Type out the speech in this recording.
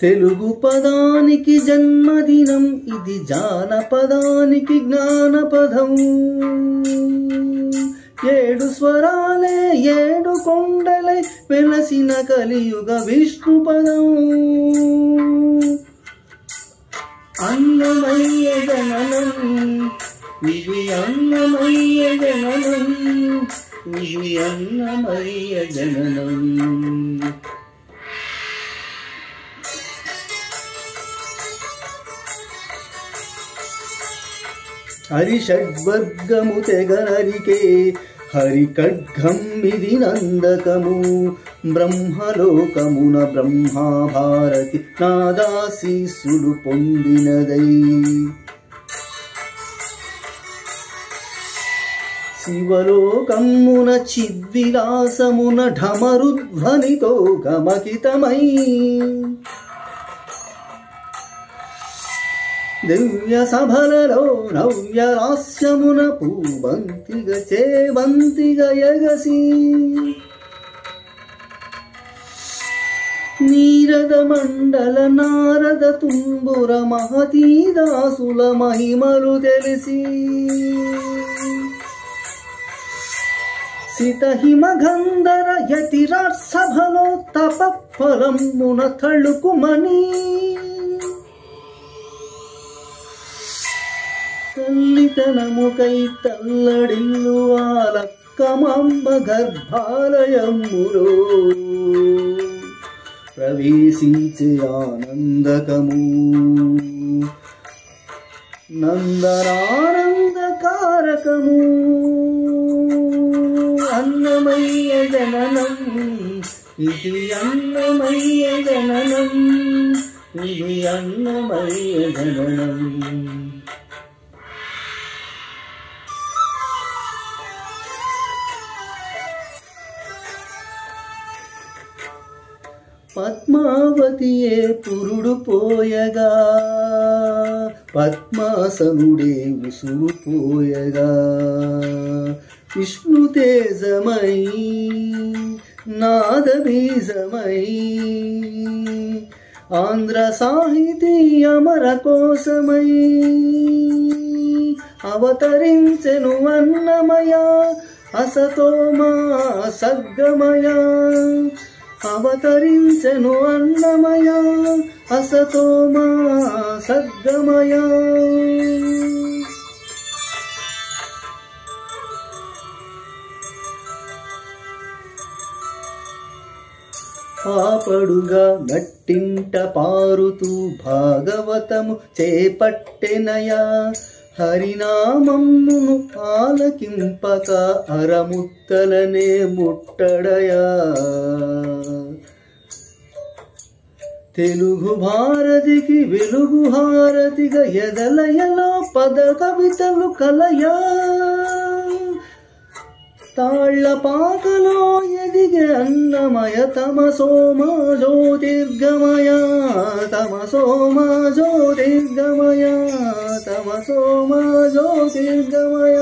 తెలుగు పదానికి జన్మదినం, ఇది జానపదానికి జ్ఞానపదం. 7 స్వరాలే 7 కొండలై వెలసిన కలియుగ విష్ణుపదం. అన్నమయ్య జననం, ఇది అన్నమయ్య జననం, ఇది అన్నమయ్య జననం. హరిషడ్వర్గము తెగనరికే హరి ఖడ్గం ఇది నందకము. బ్రహ్మలోకమున బ్రహ్మభారతి నాదాశీస్సులు పొందినదై. శివలోకమున చిద్విలాసమున ఢమరుధ్వనితో గమకితమై. దివ్య సభలలో నవ్య రాస్యమున పూవంతిగ చేవంతిగ యగసి. నీరద మండల నారద తుంబుర మహతీదాసుల మహిమలు తెలిసి. సితహిమగంధర యతిరాట్ సభలో తపఫలమున తళుకుమని. తల్లితనముకై తల్లడిల్లు ఆలక్కమాంబ గర్భాలయములో ప్రవేశించే ఆనందకము. నందనానందకారకము. అన్నమయ్య జననం, ఇది అన్నమయ్య జననం, ఇది అన్నమయ్య జననం. పద్మావతియే పురుడు పోయగా, పద్మాసనుడే ఉసురు పోయగా. విష్ణు తేజమై నాదబీజమై ఆంధ్ర సాహితీ అమర కోసమై అవతరించెను అన్నమయ అసతోమా సద్గమయ. అవతరించెను అన్నమయ అసతోమా సద్గమయ. పాపడుగా గట్టింట పారుతూ భాగవతము చేపట్టెనయా. హరినామమ్మును ఆలకింపక అరముత్తలనే ముట్టడయా. తెలుగు భారతికి వెలుగు హారతిగా ఎదలయలో పద కవితలు కలయా. తాళ్ల పాకలో ఎదిగే అన్నమయ తమసోమా జ్యోతిర్గమయ, తమసోమా జ్యోతిర్గమయ, తమసోమా జ్యోతిర్గమయ.